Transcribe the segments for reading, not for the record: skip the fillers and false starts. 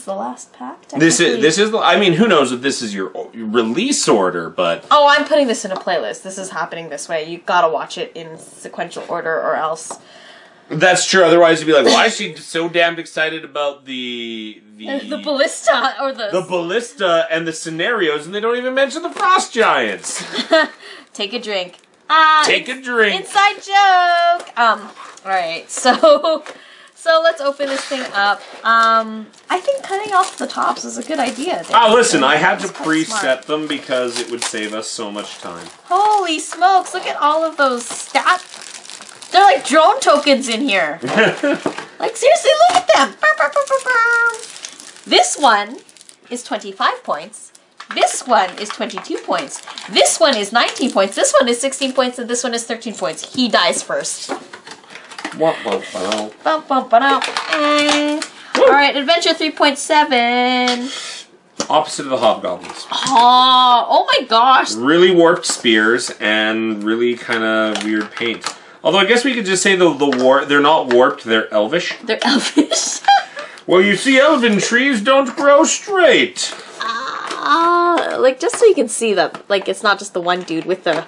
the last pack. This is. I mean, who knows if this is your release order, but oh, I'm putting this in a playlist. This is happening this way. You gotta watch it in sequential order, or else. That's true. Otherwise, you'd be like, "Why is she so damned excited about the ballista or the ballista and the scenarios, and they don't even mention the frost giants?" Take a drink. Take a drink. Inside joke. All right. So let's open this thing up. I think cutting off the tops is a good idea. Listen, I had to preset them because it would save us so much time. Holy smokes! Look at all of those stats. They're like drone tokens in here. Like, seriously, look at them. This one is 25 points. This one is 22 points. This one is 19 points. This one is 16 points. And this one is 13 points. He dies first. Alright, Adventure 3.7. Opposite of the hobgoblins. Oh my gosh. Really warped spears and really kind of weird paint. Although I guess we could just say they're not warped, they're elvish. They're elvish. Well, you see, elven trees don't grow straight. Like, just so you can see that, like, it's not just the one dude with the...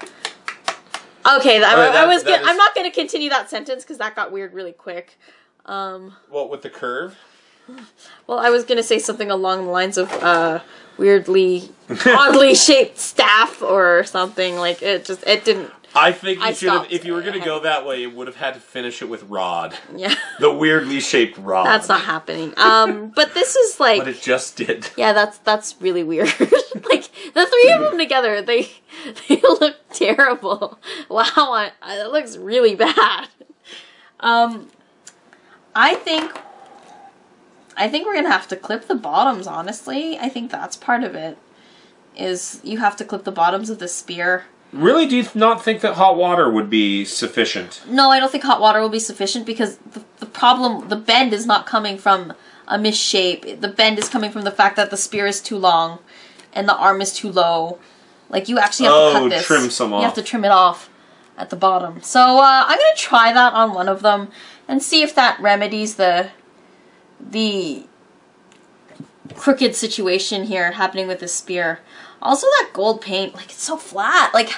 Okay, I'm not going to continue that sentence because that got weird really quick. What, with the curve? Well, I was going to say something along the lines of weirdly, oddly shaped staff or something. Like, it didn't... I think you should have, if you were going to go that way, you would have had to finish it with rod. Yeah. The weirdly shaped rod. That's not happening. But this is like... But it just did. Yeah, that's really weird. Like, the three of them together, they look terrible. Wow, it looks really bad. I think we're going to have to clip the bottoms, honestly. I think that's part of it. Is you have to clip the bottoms of the spear. Really? Do you not think that hot water would be sufficient? No, I don't think hot water will be sufficient because the bend is not coming from a misshape. The bend is coming from the fact that the spear is too long and the arm is too low. Like, you actually have to cut this. Trim some off. You have to trim it off at the bottom. So, I'm going to try that on one of them and see if that remedies the crooked situation here happening with this spear. Also, that gold paint, like, it's so flat. Like,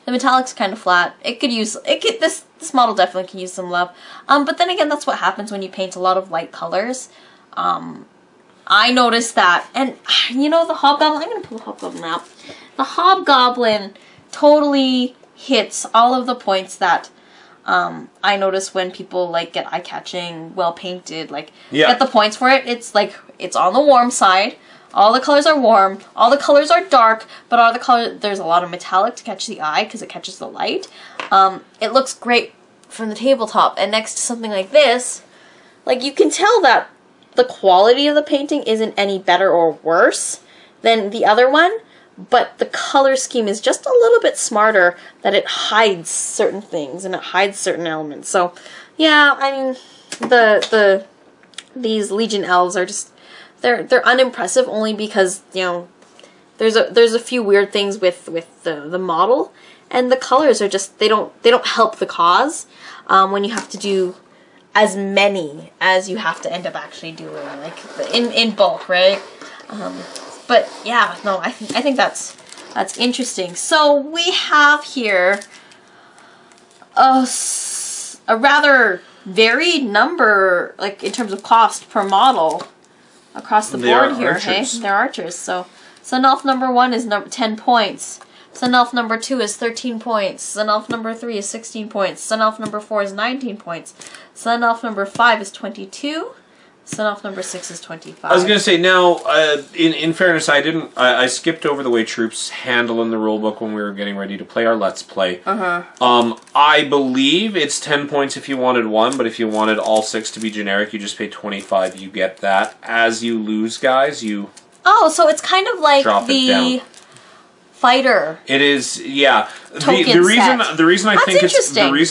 the metallic's kind of flat. This model definitely can use some love. But then again, that's what happens when you paint a lot of light colors. I noticed that. And, you know, the hobgoblin, I'm going to pull the hobgoblin out. The hobgoblin totally hits all of the points that I notice when people, like, get eye-catching, well-painted, like, get the points for it. It's, like, it's on the warm side. All the colors are warm, all the colors are dark, but all the colors, there's a lot of metallic to catch the eye because it catches the light. It looks great from the tabletop, and next to something like this, like, you can tell that the quality of the painting isn't any better or worse than the other one, but the color scheme is just a little bit smarter, that it hides certain things and it hides certain elements. So, yeah, I mean, these Legion elves are just... They're unimpressive only because, you know, there's a few weird things with the model, and the colors are just they don't help the cause when you have to do as many as you have to end up actually doing, like in bulk, right? But yeah, no, I think that's interesting. So we have here a rather varied number, like in terms of cost per model. Across the board here, archers. Hey? They're archers. So Sun Elf number 1 is 10 points. Sun Elf number 2 is 13 points. Sun Elf number 3 is 16 points. Sun Elf number 4 is 19 points. Sun Elf number 5 is 22. Sun Elf number 6 is 25. I was going to say, now, in fairness, I skipped over the way troops handle in the rulebook when we were getting ready to play our Let's Play. I believe it's 10 points if you wanted one, but if you wanted all 6 to be generic, you just pay 25, you get that. As you lose guys, you... Oh, so it's kind of like the fighter. It is, yeah. The reason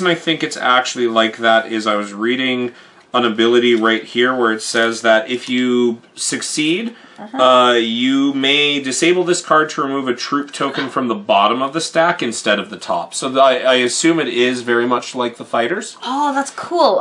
I think it's actually like that is I was reading an ability right here where it says that if you succeed, you may disable this card to remove a troop token from the bottom of the stack instead of the top. So I assume it is very much like the fighters. Oh, that's cool.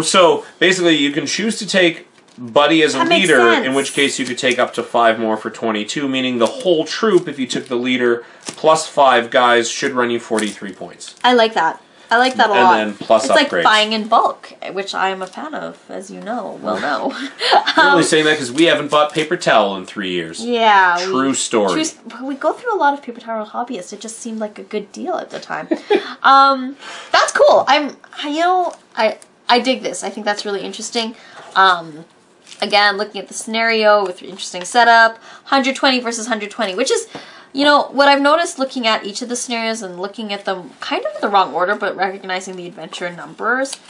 So basically, you can choose to take Buddy as a leader, in which case you could take up to 5 more for 22, meaning the whole troop, if you took the leader plus 5 guys, should run you 43 points. I like that. I like that a lot. And then plus it's upgrades. Like buying in bulk, which I am a fan of, as you know. Well, no. I'm really saying that because we haven't bought paper towel in 3 years. Yeah. True story. We go through a lot of paper towel hobbyists. It just seemed like a good deal at the time. That's cool. I dig this. I think that's really interesting. Again, looking at the scenario with interesting setup, 120 versus 120, which is, what I've noticed looking at each of the scenarios and looking at them kind of in the wrong order, but recognizing the adventure numbers,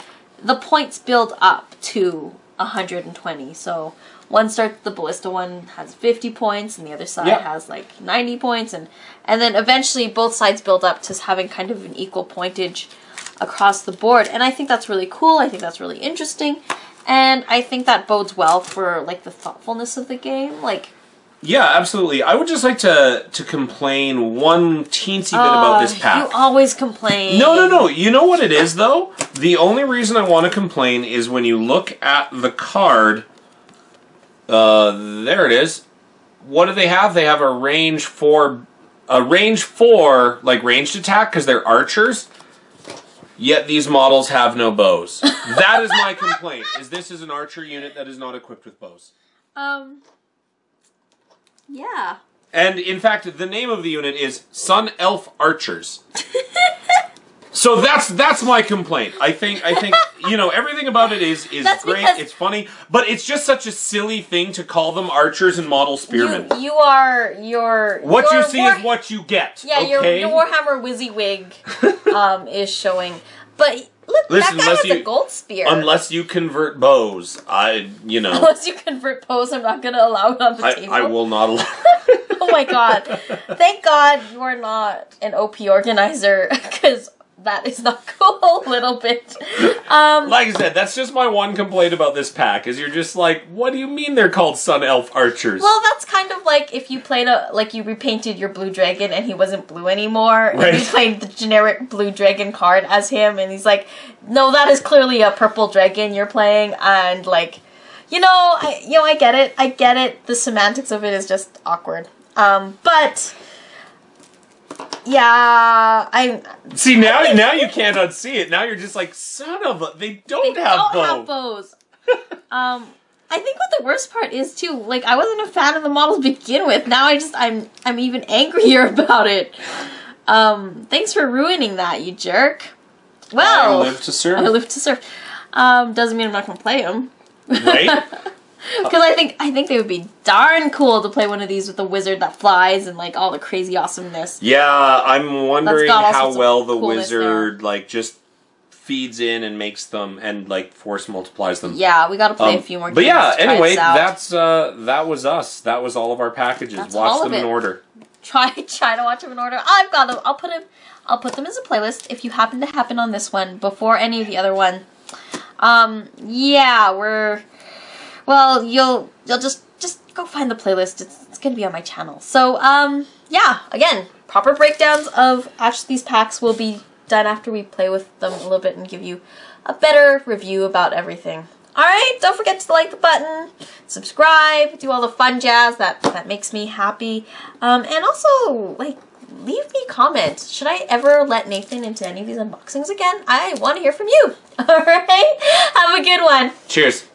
the points build up to 120. So one starts, the ballista one has 50 points, and the other side has like 90 points, and then eventually both sides build up to having kind of an equal pointage across the board. And I think that's really cool. I think that's really interesting. And I think that bodes well for, like, the thoughtfulness of the game. Like, yeah, absolutely. I would just like to complain one teensy bit about this pack. You always complain. No. You know what it is, though? The only reason I want to complain is when you look at the card. There it is. What do they have? They have a range 4, like, ranged attack, because they're archers. Yet these models have no bows. That is my complaint. This is an archer unit that is not equipped with bows. Yeah. And in fact, the name of the unit is Sun Elf Archers. So that's my complaint. I think everything about it is great. It's funny, but it's just such a silly thing to call them archers and model spearmen. What you see is what you get. Yeah, okay? your Warhammer WYSIWYG is showing. But look, that guy has a gold spear. Unless you convert bows, Unless you convert bows, I'm not going to allow it on the table. I will not allow. Oh my god! Thank God you are not an OP organizer, because that is not cool a little bit. Like I said, that's just my one complaint about this pack, is you're just like, what do you mean they're called Sun Elf Archers? Well, that's kind of like if you played you repainted your blue dragon and he wasn't blue anymore, right. And you played the generic blue dragon card as him, and he's like, no, that is clearly a purple dragon you're playing, and like, I get it. I get it. The semantics of it is just awkward. But yeah, see now you can't unsee it. Now you're just like, son of a, they don't have bows. I think what the worst part is too, like, I wasn't a fan of the models to begin with. Now I'm even angrier about it. Thanks for ruining that, you jerk. Well, I live to serve. Doesn't mean I'm not gonna play them. Right? Because I think they would be darn cool to play one of these with a wizard that flies and like all the crazy awesomeness. Yeah, I'm wondering how well the wizard like just feeds in and makes them and like force multiplies them. Yeah, we got to play a few more games. But yeah, anyway, that was us. That was all of our packages. Watch them in order. Try to watch them in order. I've got them. I'll put them as a playlist if you happen to happen on this one before any of the other one. Yeah, well, you'll just go find the playlist. It's gonna be on my channel. So, yeah, again, proper breakdowns of these packs will be done after we play with them a little bit and give you a better review about everything. Alright, don't forget to like the button, subscribe, do all the fun jazz that makes me happy. And also, like, leave me a comment. Should I ever let Nathan into any of these unboxings again? I want to hear from you. Alright? Have a good one. Cheers.